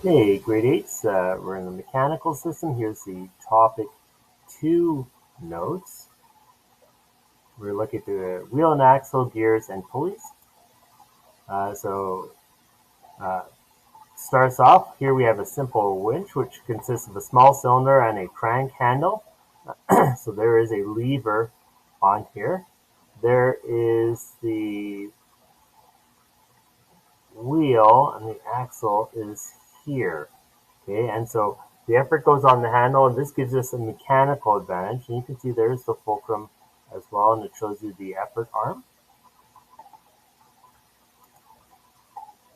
Hey, grade 8s, we're in the mechanical system. Here's the topic 2 notes. We're looking at the wheel and axle, gears, and pulleys. So starts off, here we have a simple winch, which consists of a small cylinder and a crank handle. So there is a lever on here. There is the wheel, and the axle is here. Okay, and so the effort goes on the handle, and this gives us a mechanical advantage. And you can see there's the fulcrum as well, and it shows you the effort arm.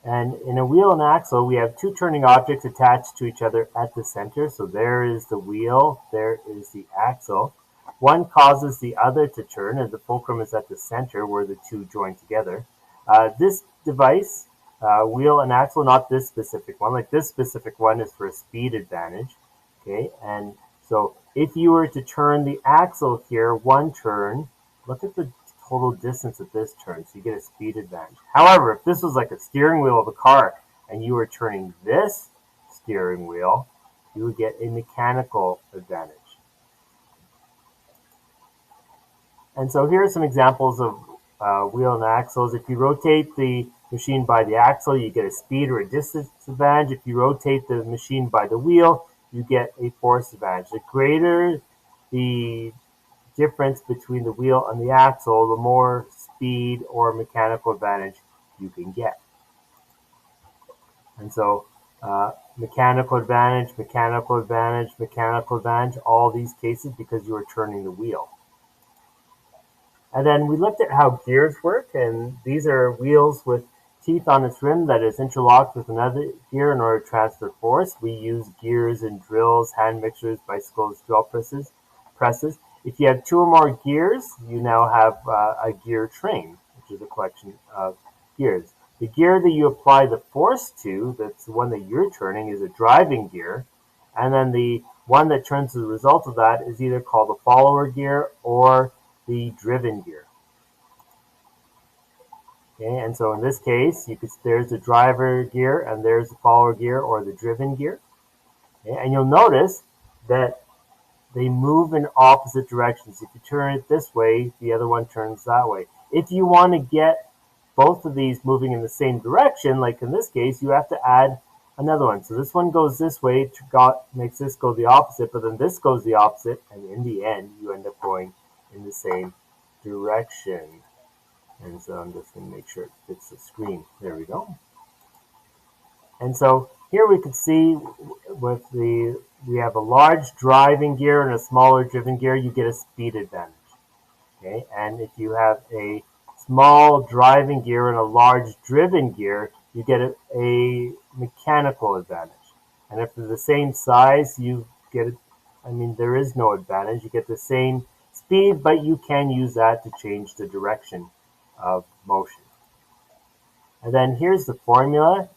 And in a wheel and axle, we have two turning objects attached to each other at the center. So there is the wheel, there is the axle. One causes the other to turn, and the fulcrum is at the center where the two join together. This device, wheel and axle, not this specific one, like this specific one is for a speed advantage. Okay, and so if you were to turn the axle here one turn, look at the total distance at this turn, so you get a speed advantage. However, if this was like a steering wheel of a car and you were turning this steering wheel, you would get a mechanical advantage. And so here are some examples of wheel and axles. If you rotate the machine by the axle, you get a speed or a distance advantage. If you rotate the machine by the wheel, you get a force advantage. The greater the difference between the wheel and the axle, the more speed or mechanical advantage you can get. And so mechanical advantage, mechanical advantage, mechanical advantage, all these cases because you are turning the wheel. And then we looked at how gears work, and these are wheels with teeth on its rim that is interlocked with another gear in order to transfer force. We use gears in drills, hand mixers, bicycles, drill presses. If you have two or more gears, you now have a gear train, which is a collection of gears. The gear that you apply the force to, that's the one that you're turning, is a driving gear. And then the one that turns as a result of that is either called a follower gear or the driven gear. Okay, and so in this case, there's the driver gear and there's the follower gear or the driven gear. Okay, and you'll notice that they move in opposite directions. If you turn it this way, the other one turns that way. If you want to get both of these moving in the same direction, like in this case, you have to add another one. So this one goes this way, makes this go the opposite, but then this goes the opposite, and in the end, you end up going in the same direction. And so I'm just going to make sure it fits the screen. There we go. And so here we can see we have a large driving gear and a smaller driven gear, you get a speed advantage. Okay, and if you have a small driving gear and a large driven gear, you get a mechanical advantage. And if they're the same size, you get there is no advantage. You get the same speed, but you can use that to change the direction of motion. And then here's the formula.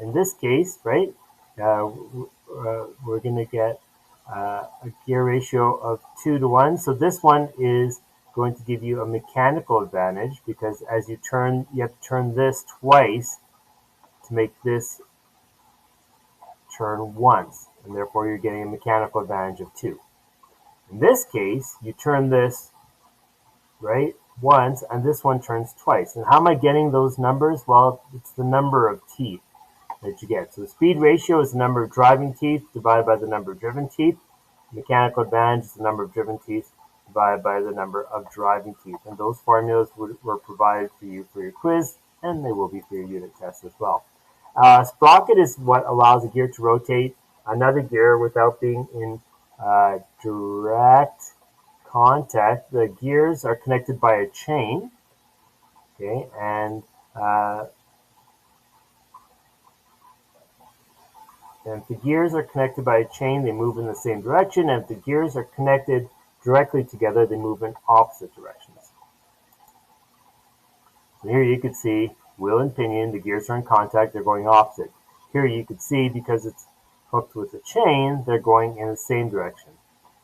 In this case, right, we're going to get a gear ratio of 2 to 1. So this one is going to give you a mechanical advantage because as you have to turn this twice to make this turn once, and therefore you're getting a mechanical advantage of 2. In this case, you turn this right once, and this one turns twice. And how am I getting those numbers? Well, it's the number of teeth that you get. So the speed ratio is the number of driving teeth divided by the number of driven teeth. Mechanical advantage is the number of driven teeth divided by the number of driving teeth. And those formulas were provided for you for your quiz, and they will be for your unit test as well. Sprocket is what allows a gear to rotate another gear without being in direct contact. The gears are connected by a chain, okay, and if the gears are connected by a chain, they move in the same direction, and if the gears are connected directly together, they move in opposite directions. And here you can see wheel and pinion, the gears are in contact, they're going opposite. Here you can see because it's hooked with a chain, they're going in the same direction.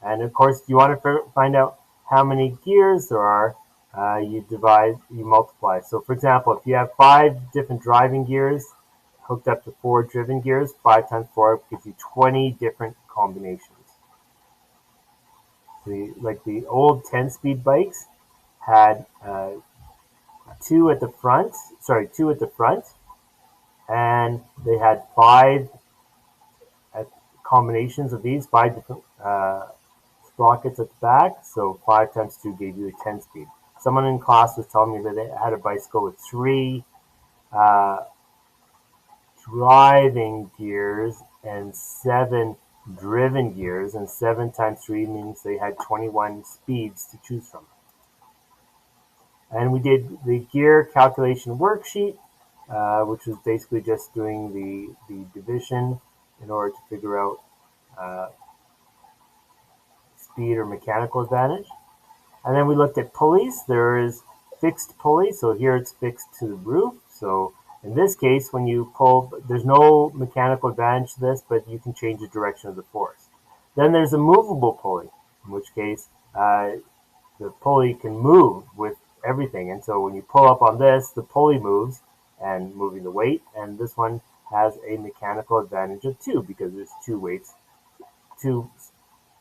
And of course, if you want to find out how many gears there are, you multiply. So for example, if you have 5 different driving gears, hooked up to 4 driven gears. 5 times 4 gives you 20 different combinations. Like the old 10-speed bikes had two at the front, and they had 5 combinations of these, 5 different sprockets at the back. So 5 times 2 gave you a 10-speed. Someone in class was telling me that they had a bicycle with 3 driving gears and 7 driven gears, and 7 times 3 means they had 21 speeds to choose from. And we did the gear calculation worksheet, which was basically just doing the division in order to figure out speed or mechanical advantage. And then we looked at pulleys. There is fixed pulley, so here it's fixed to the roof. So in this case, when you pull, there's no mechanical advantage to this, but you can change the direction of the force. Then there's a movable pulley, in which case the pulley can move with everything. And so when you pull up on this, the pulley moves and moving the weight. And this one has a mechanical advantage of 2 because there's 2 weights, 2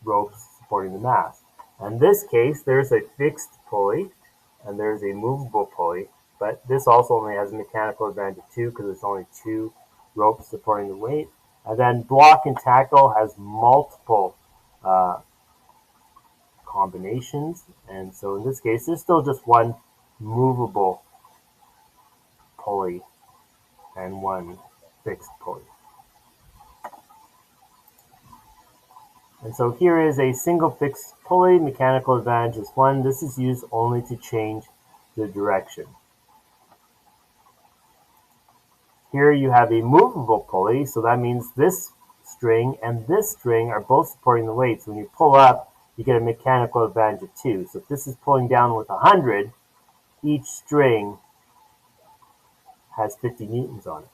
ropes supporting the mast. In this case, there's a fixed pulley and there's a movable pulley, but this also only has a mechanical advantage of 2 because it's only 2 ropes supporting the weight. And then block and tackle has multiple combinations, and so in this case, there's still just one movable pulley and one fixed pulley. And so here is a single fixed pulley, mechanical advantage is 1. This is used only to change the direction. Here you have a movable pulley, so that means this string and this string are both supporting the weight. So when you pull up, you get a mechanical advantage of 2. So if this is pulling down with 100, each string has 50 newtons on it.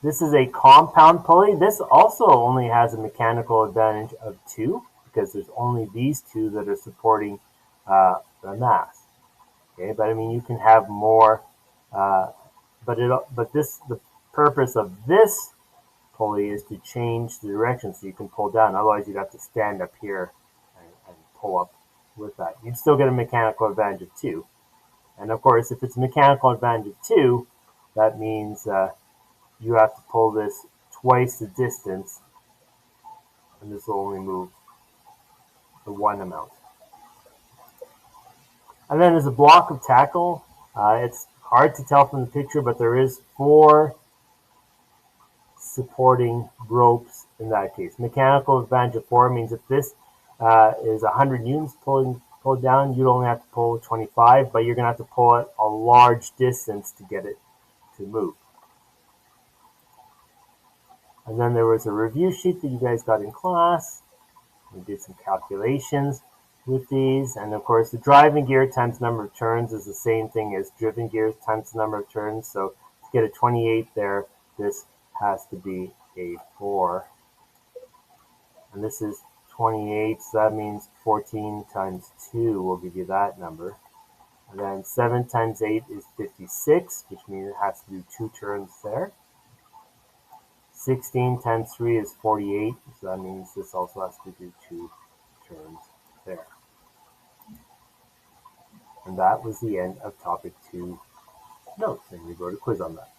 This is a compound pulley. This also only has a mechanical advantage of 2 because there's only these 2 that are supporting the mast. Okay, but I mean you can have more. But the purpose of this pulley is to change the direction so you can pull down. Otherwise, you'd have to stand up here and pull up with that. You'd still get a mechanical advantage of 2. And of course, if it's a mechanical advantage of 2, that means you have to pull this twice the distance, and this will only move the 1 amount. And then there's a block of tackle. It's hard to tell from the picture, but there is 4 supporting ropes in that case. Mechanical advantage of 4 means if this is 100 newtons pulled down, you'd only have to pull 25, but you're going to have to pull it a large distance to get it to move. And then there was a review sheet that you guys got in class. We did some calculations with these. And of course, the driving gear times number of turns is the same thing as driven gears times the number of turns. So to get a 28 there, this has to be a 4. And this is 28, so that means 14 times 2 will give you that number. And then 7 times 8 is 56, which means it has to do 2 turns there. 16 times 3 is 48, so that means this also has to do 2 turns there. And that was the end of topic 2 notes, and we wrote a quiz on that.